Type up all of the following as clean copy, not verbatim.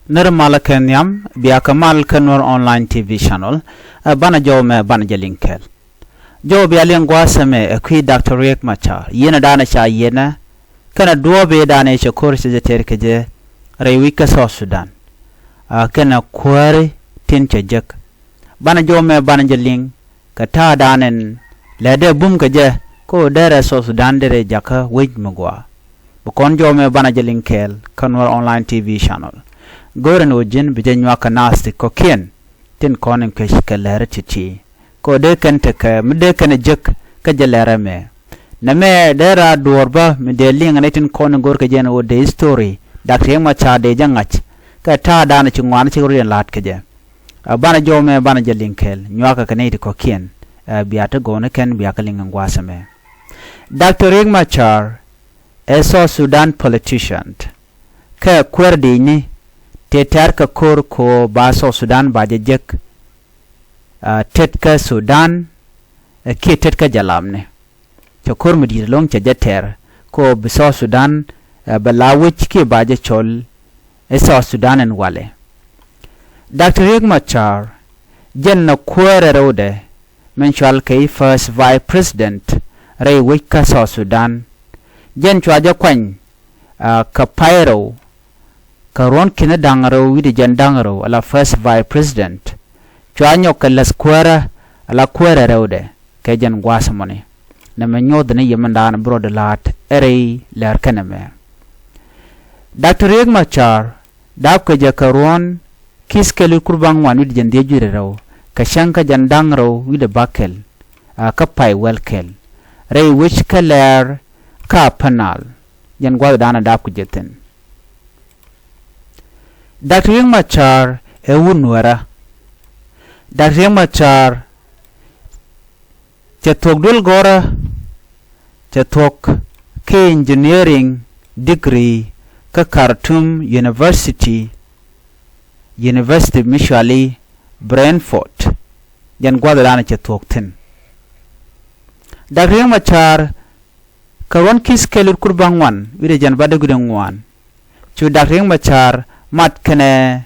Nirmala Kenyam, Biakamal Kenwar Online TV channel, Bana Jome Banaja Linkel. Jo Bialingwasame, a qui Dr. Riek Machar, Yena Dana Cha Yena, Kana Duobe Dana Cha Courses a Terkaje, Rewika South Sudan. Kana Query Tincha Jack. Bana Jome Banaja Ling, Kata Danen, Lede Bumkaje, Ko Dere South Sudan Dere Jaka, Wig Mugwa. Bukon Jome Banaja Linkel, Kenwar Online TV channel. Goren ujin bijanwa kanasti kokien tin konin keshika lere chichi ko de kan teka mde kan jek ka jalere me na me dera dorba mde linga netin konin gor ka jen de story Riek Machar de jangach ka ta dana chingwan chigurien lat ka je bana jome bana jalinkel nywaka kaneti kokien biata gone ken biaka linga ngwasame Riek Machar a South Sudan politician ka kwerdi ni Tetar ka kor ko baso Sudan bajajek tetka Sudan ki tetka jalamne to kor mudir long cha jater ko biso Sudan balawich ki baje chol eso Sudan en wale Riek Machar jenna kwere rode menchal kay first vice president ray wika so Sudan jen chwaja kwany ka pyro Karon kina dangaro widi jan dangaro ala first vice president chwanyo kala square ala kwere rewde ke jan gwasamone na menyo dane yemandana brode lat ere Läär kaname Riek Machar dab ke ja karon kiskelu kurbang wan widi jan dejure raw ka shanka jan dangaro widi bakel ka pai welkel rei wich ka Läär ka panal jan gwadana dab ke jeten Riek Machar Nuer Riek Machar chatok dul gora chatok ke engineering degree ka Khartoum University Mishali Brentford jan gwadana chatok tin Riek Machar karon kiskelur kurbangwan wide jan badagudangwan chu Riek Machar mat kene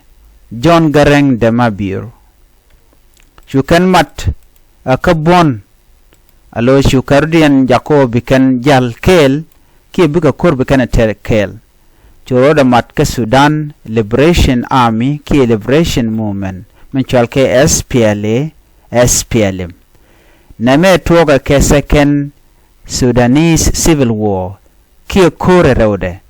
John Garang de Mabir shukan mat akabon alo shukardian Jacob bikan jal kel ki buka kor bikan ter kel choroda mat ke Sudan Liberation Army ki Liberation Movement menchal ke SPLM name toga ke second Sudanese Civil War ki kore rode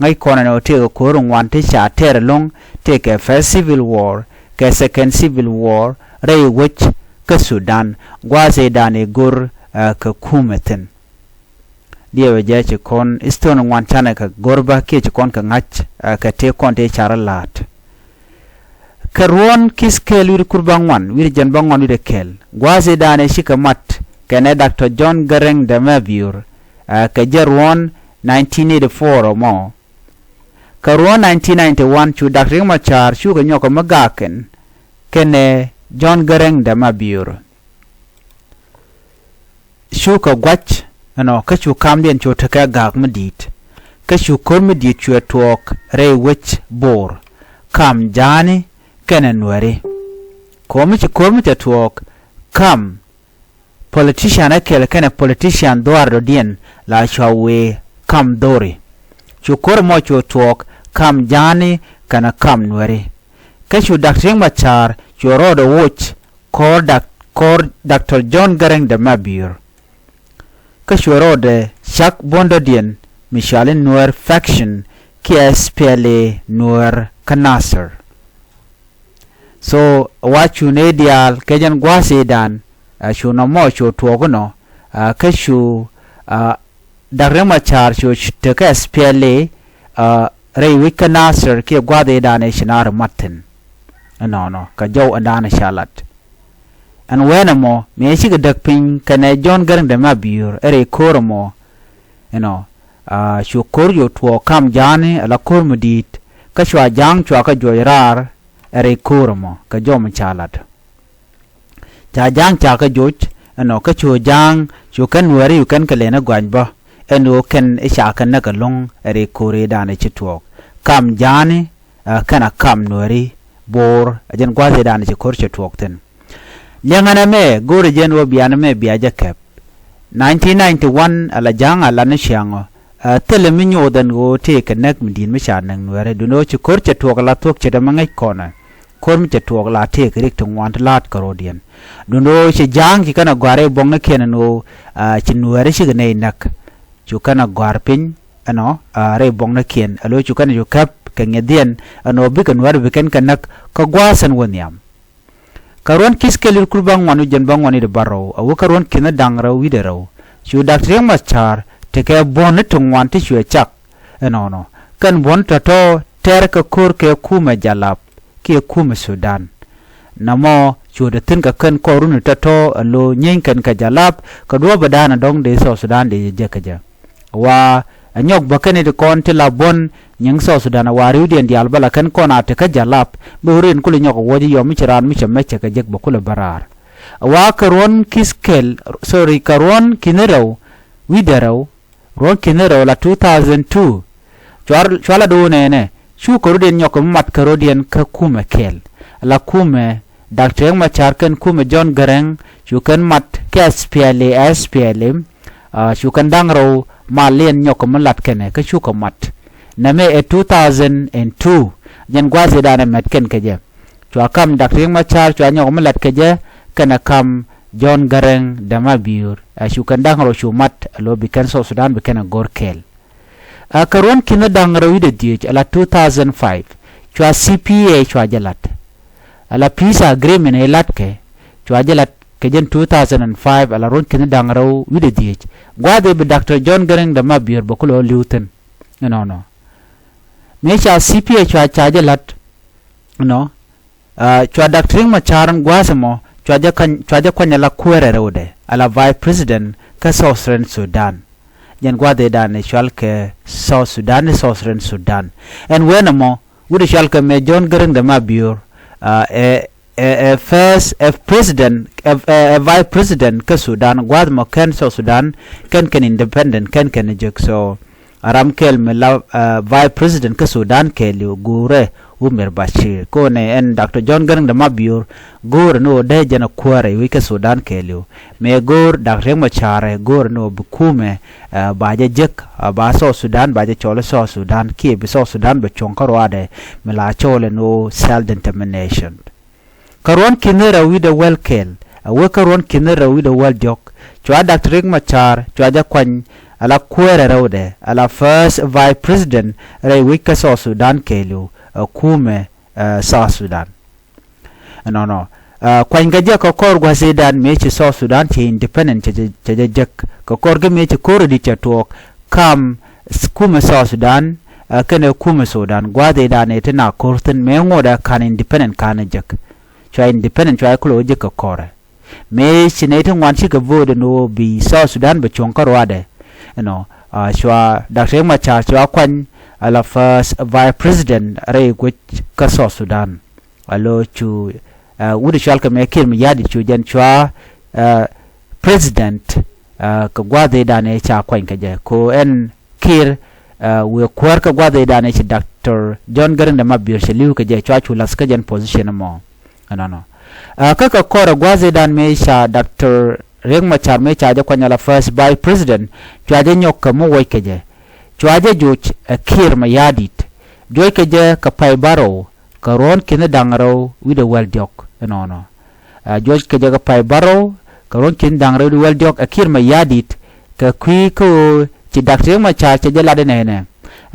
ngai kona no te ko rung wan te cha ter long te ke first civil war ke second civil war rei wich ka Sudan gwaze dane gur ka kumeten dia weje che kon iston wan chana ka gorba ke che kon ka ngach ka te kon te charalat karwon kiske lur kurbang wan wir jan bangon wir kel gwaze dane shika mat kene Dr. John Garang de Mabir ka jarwon 1984 or more Karuan 1991 chu Riek Machar chu ga nyoko magaken kene John Garang de Mabir chu ka gwach ano ka chu kamdien chu taka gak medit ka chu kor medit chu tok re wich bor kam jani kene Nuer komi chu kor mit tok kam politician akel kene politician doar dien la chawe kam dori chu kor mo chu tok kam jani kana kam Nuer kashu Riek Machar chu rodo watch kor Dr. John Garang de Mabir kashu rode shak bondo dien mishalin Nuer faction ki SPLM Nuer kanasar so wachu ne dial kejan gwase dan chu no mo chu togono kashu Riek Machar chu teka SPLM rei wika nasir ki gwade dane shinar matin no ka jaw andana shalat an wenamo me shiga dakpin kane John Garang de Mabir ere koromo shu koryo to kam jani ala kormudit ka shwa jang chwa ka joyrar ere koromo ka jom chalat cha jang cha ka joj ka chu jang chu kan wari yu kan kalena gwanba eno ken isha kan nakalong ere kore dane chitwok kam jani kana kam Nueri bor ajen gwaze dan je korche twokten nyangana me gore jen wo biana me biaja kep 1991 ala jang ala ne shango tele minyo dan go te kanak midin me shanang Nuere duno che korche twok la twok che da mangai kona korm che twok la te krik to want lat karodian duno che jang ki kana gware bonga kenano che Nuere shi gane nak chu kana gwarpin ano re bongna ken alo chu kana ju kap kangedian ano bikan war bikan kanak kagwasan wonyam karon kiskelir kurbang wanu jen bang wani de baro awu karon kina dangra widero chu Riek Machar teke bonne tungwan ti chu chak ano no kan bon to ter ka kur ke kuma jalap ke kuma Sudan namo chu de tin ka kan korun to alo nyen kan ka jalap ka do badana dong de so Sudan de jekaja wa anyok bakane de kon te labon nyang so Sudan wari den di albala kan kona te ka jalap burin kul nyok woji yo mi chiran mi chemme ka jek bakula barar wa karon kiskel sorry karon kinero widero ron kinero la 2002 chwala do ne shu koruden nyok mat karodian ka kuma kel la kume Riek Machar kan kume John Garang shu kan mat ke SPLM shu kan dangro malien nyok malat kene ka shu ko mat name 2002 jen gwaze dana met ken keje chwa kam Riek Machar chwa nyok malat keje kana kam John Garang dama biur shu kan dangro shu mat lo bikan so Sudan bikan gorkel karon kina dangro wide diech ala 2005 chwa CPA chwa jalat ala peace agreement elat ke chwa jalat kejen 2005 ala ron kina dangro wide diech gwade be Dr. John Garang dama biur bakulo liuten no mecha CPA chwa chajalat no chwa Riek Machar gwasamo chwa kwanya la kwere rode ala vice president ka Southern Sudan jen gwade dan shalke South Sudan and wenamo wude shalke me John Garang dama biur first president vice president ka Sudan gwad mo ken South Sudan ken independent ken juk so aram kel me la vice president ka Sudan kelu gure Umar Bashir ko ne en Dr. John Garang dama biur gure no de jana kware wi ka Sudan kelu me gor Riek Machar gure no bukume baje jek ba so Sudan baje chole so Sudan ki be so Sudan be chonkarwade me la chole no self determination karon kinera wi de welkel we karon kinera wi de wel jok chwa Riek Machar chwa ja kwan ala kwere rode ala first vice president re wi ka so Sudan kelu kume South Sudan no kwan gaje ko kor gwase dan mechi South Sudan ti independent je jek ko kor ge mechi kor di chatok kam kume South Sudan kene kume Sudan gwade dan etena korten me ngoda kan independent kan jek chwa independent chwa kulo je ko kor me sinete wan chi ko vode no bi South Sudan be chonkarwade no chwa Riek Machar chwa kwan ala first vice president re gwech ka South Sudan alo chu wude shalka me kir mi yadi chu jen chwa president ka gwade dane cha kwan ka je ko en kir we kwar ka gwade dane chi Dr. John Garang dama biur sheliu ka je chwa chu las ka jen position mo no ka kora gwade dan me cha Dr. Riek Machar me cha je kwan ala first vice president chwa je nyok ka mo wai ka je chwaje juch kir ma yadit joy keje ka pay baro karon kina dangro wide wel diok no joy keje ka pay baro karon kin dangro wide wel diok kir ma yadit ka kwi ko ci Riek Machar ci jela de ne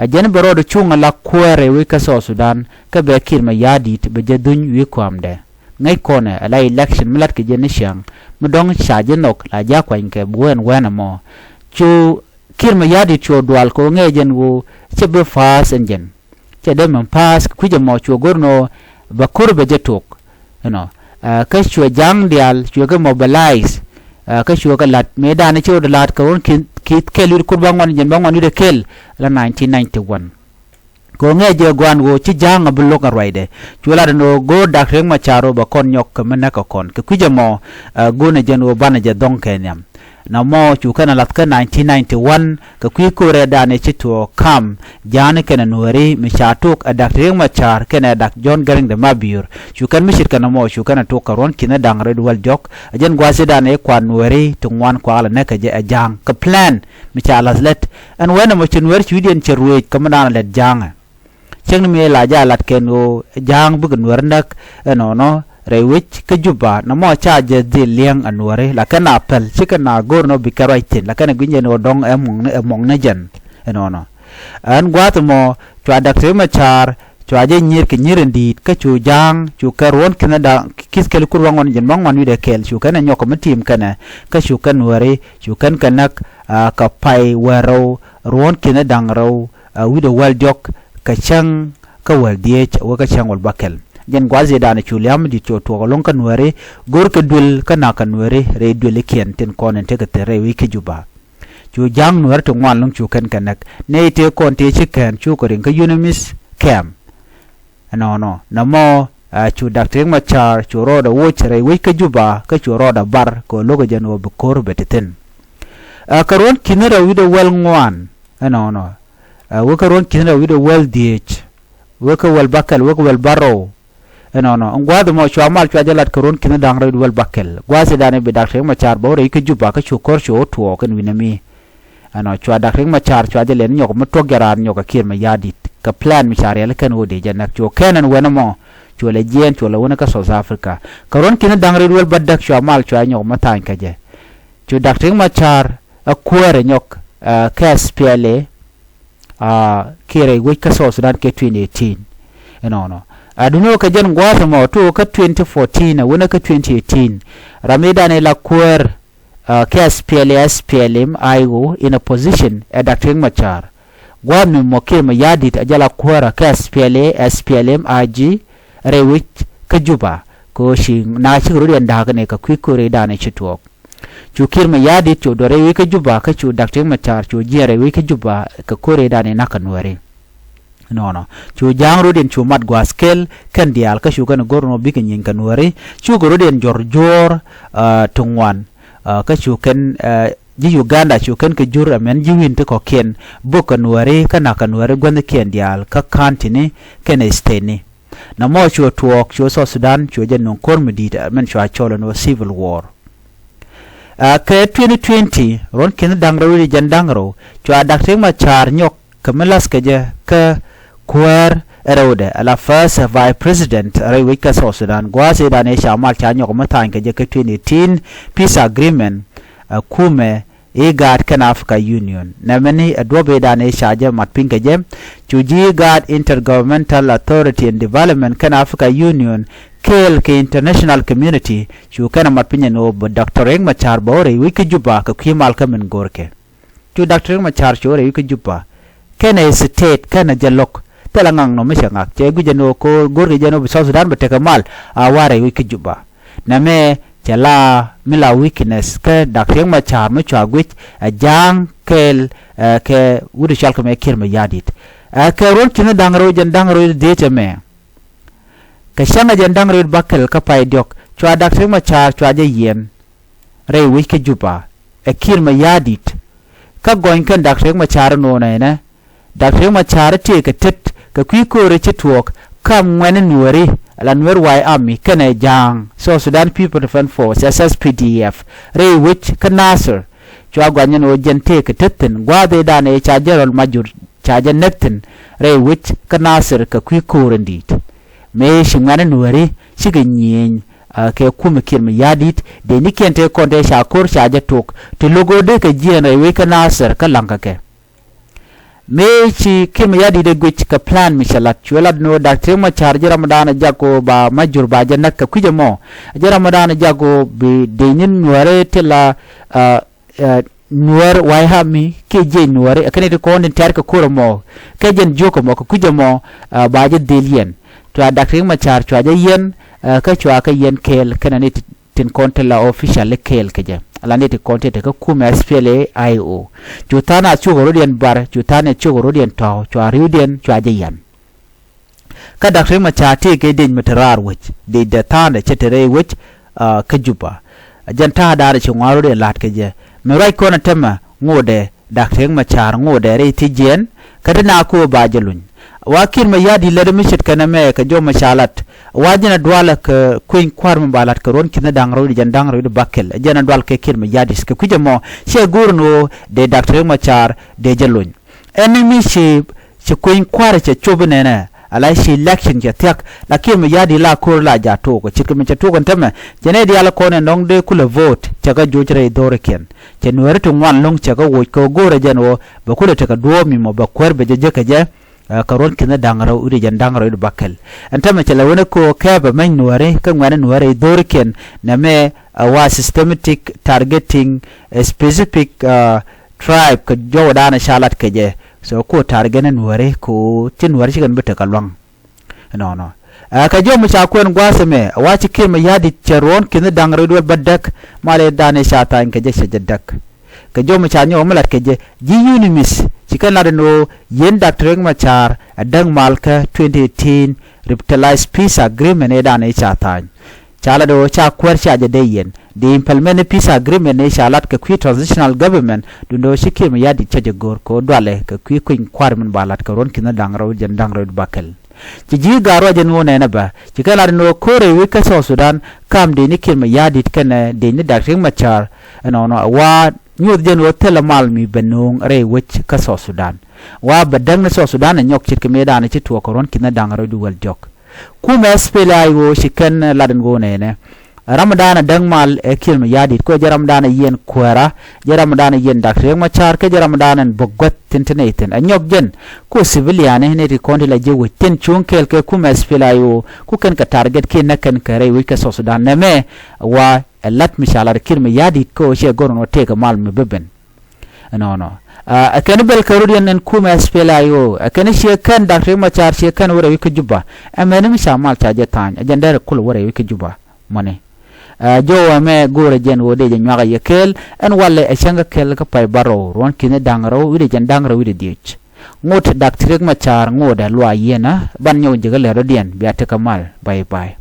jen baro do chunga la kwere wi ka so Sudan ka be kir ma yadit be je dun wi kwamde ngai kone ala election milat ke je nishang mudong cha jenok la ja kwan ke buen wena mo chu kir ma yadi cho dual ko ngejen wo chebe fas enjen chede man pas kuje mo cho gorno bakur be jetok ka cho jang dial cho ga mobilize ka cho ga lat medan cho de lat ko kit kelur kurbang wan jen bangwan de kel la 1991 ko ngeje gwan wo chi jang bulok arwaide cho la no go Riek Machar ba kon nyok mena ko kon kuje mo go ne jen wo bana je don kenyam na mo chu kana lat ka 1991 ka kwi kore dane chito kam jane kana nuari mi chatuk adak Riek Machar kana adak John Garang de Mabur chu kan mishit kana mo chu kana to karon kina dangre dual jok ajen gwase dane kwa nuari tungwan kwa ala neka je ajang ka plan mi chalas let an wena mo chinwer chudien cherwe kamana let jang cheng mi la ja lat keno jang bu nuar nak no rewich ke juba na mo cha je de liang anuare la kana apel chikana gorno bikaraitin la kana gunje no dong emong na jan no an gwat mo chwa Dr. Machar chwa je nyir ke nyirendit ka chu jang chu karon kana da kis kel kurwangon jen mong man wi de kel chu kana nyoko matim kana ka chu kan wari chu kan kanak ka pai waro ron kina dangro wi de wal jok ka chang ka wal diech wa ka chang wal bakel jen gwaze dana chuliam di to long kan wari gor ke dul kana kan wari re dul kien ten konen te ke re wi ke juba chu jang nuar to ngwan long chu kan kanak ne te kon te chiken chu ko ring ka unimis cam no na mo chu Dr. Machar chu ro da wo chere wi ke juba ka chu ro da bar ko logo jen wo bukor beteten karon kinera wi do wel ngwan no wo karon kinera wi do wel diech wo ka wel bakal wo wel baro no ngwado mo chwa mal chwa jalat karon kina dangre wel bakel gwase dane be Dr. Machar bo re ke juba ka chu kor chu to kan winami ano chwa Dr. Machar chwa jalen nyok mo to garan nyok kir ma yadit ka plan mi chare le kan ode janak chu kenan wena mo chu le jen chu le wona ka South Africa karon kina dangre wel badak chwa mal chwa nyok ma tan ka je chu Dr. Machar a kwere nyok ka SPLM kire wi ka Sudan ke 2018 no aduno ka jen gwasa mo to ka 2014 wona ka 2018 rameda ne la kwer ka SPLM aigo in a position at Dr. Machar gwami mo ke ma yadit ajala kwera ka SPLM ig rewich ka juba ko shi na shi rudi anda ka ne ka kwikore da ne chitwok chu kir ma yadit chu dore wi ka juba ka chu Dr. Machar chu jere wi ka juba ka kore da ne nakanware no chu jang rodin chu mat gwaskel kan dial ka chu kan gorno bi kan yin kan wari chu rodin jor tungwan ka chu kan ji Uganda chu kan ka jur amen ji win te ko ken bo kan wari kana kan wari gwan ken dial ka kantini ken esteni na mo chu tuok chu so Sudan chu jen non kor medita men chu acholo no civil war ka 2020 ron ken dangro ri jan dangro chu Dr. Machar nyok kamelas ka je ka kwer erode ala first vice president rewika Sudan gwase dane shamal chanyo matan ke je 2018 peace agreement kume igad kan Africa Union nameni adobe dane shaje matpin ke je chuji gad intergovernmental authority and development kan Africa Union kel ke international community chu kan matpin no Dr. Riek Machar bore wiki juba ka khimal ka men gorke chu Dr. Machar chore wiki juba ken state kan jalok telangang no mesangak che gujano ko gorge jano bi South Sudan beteka mal aware wiki juba name chala mila weakness ke Dr. Machar mo chagwich jang kel ke wudi chal ko me kirma yadit ke ron tinu dangro jan dangro de cheme ke shanga jan dangro bakel ka pay diok chwa Dr. Machar chwa je yen re wiki juba kirma yadit ka goin kan Dr. Machar no na Dr. Machar te ke tet ka kwikore chitwok kam ngwen nuari ala nuer wai army kana jang so Sudan People Defense Force SSPDF re wich kanasir chwa gwanyen o jente ke tetten gwade dane cha jerol majur cha jenetten re wich kanasir ka kwikore ndit me shingwan nuari shiganyen ke kuma kirma yadit de nikente konde sha kor sha jetok to logo de ke jien re wi kanasir ka lanka ke mechi kim yadi de gwich ka plan mishalat chwelad no Dr. Machar Ramadan jago ba majur ba janak ka kujamo Ramadan jago bi denin nuare tela nuar waihami ke je nuare akane de kon ter ka kuramo ke jen joko mo ka kujamo ba je delien to Dr. Machar chwa je yen ka chwa ka yen kel kana ne tin kontela official kel ke je alane te konte te ka kuma SPLM IO jutana chugorodian bar jutane chugorodian taw chwarudien chwajeyan ka Dr. Machar te ke din matarar wich de data da chetere wich ka juba janta da chungwaro de lat ke je me rai ko na tema ngode dak Riek Machar ngode re tijen kada na ko ba jalun wakir ma yadi lede mishit kana me ka jo mashalat wajina dwala ka kuin kwar mbalat ka ron kina dangro di jandangro di bakel jana dwal ke kir ma yadi ska kujamo she gurno de dak Riek Machar de jalun enemy she kuin kwar che chobnena ala shi election ja tek la kir ma yadi la kur la ja to ko chikme cha to kon teme jene di ala kone nong de kula vote chaga jojre dore ken che nuer to ngwan long chaga wo ko gore janwo ba kula taka do mi mo ba kwer be je ka je karon kina dangaro uri jandangro di bakel antama chala wona ko kaba men nuare ka ngwana nuare dore ken na me wa systematic targeting a specific tribe ka jo dana shalat ka je so ko targene nuare ko tin nuare shigan bita kalwang no ka jo mu cha ko ngwase me wachi kir ma yadi cheron kina dangro do badak male dane shata in ka je shajdak ka jo mu cha nyo malat ka je ji unimis chikan la no yen dak Riek Machar adang malka 2018 revitalized peace agreement e dane shata chala do cha kwer cha je yen the implement peace agreement ne shalat ka kwi transitional government dundo shikir ma yadi chaje gor ko dwale ka kwi kuin kwarman balat ka ron kina dangro jandangro bakel ci ji garo jen wona na ba ci kala no kore wi ka Sudan kam de ni kir ma yadi kana de ni dak Riek Machar no wa nyod jen wo tela malmi benung re wich ka Sudan wa badang na Sudan nyok ci ke medana ci to ko ron kina dangro duwal jok kuma SPLM shikan laden wona ne Ramadana dangmal e kir ma yadi ko Ramadana yen kwara Ramadana yen dak Riek Machar ke Ramadana bogot tinteneten anyok jen ko civilian ne ri kondi la jewo ten chunkel ke kuma SPLM ku kan ka target ke nakan kare wi ka Sudan ne me wa lat mishalar kir ma yadi ko she gorno te ka mal me beben no akan bel karudian en kuma SPLM akan she kan dak Riek Machar she kan wora wi ka juba amene mi shamal ta je tan ajandare kul wora wi ka juba mone jo me gore jen wode je nyaga yekel en walle e changa kel ka pay baro ron kine dangro wide jen dangro wide dich ngot dak Riek Machar ngoda lwa yena ban nyaw je gale rodien biate kamal bye bye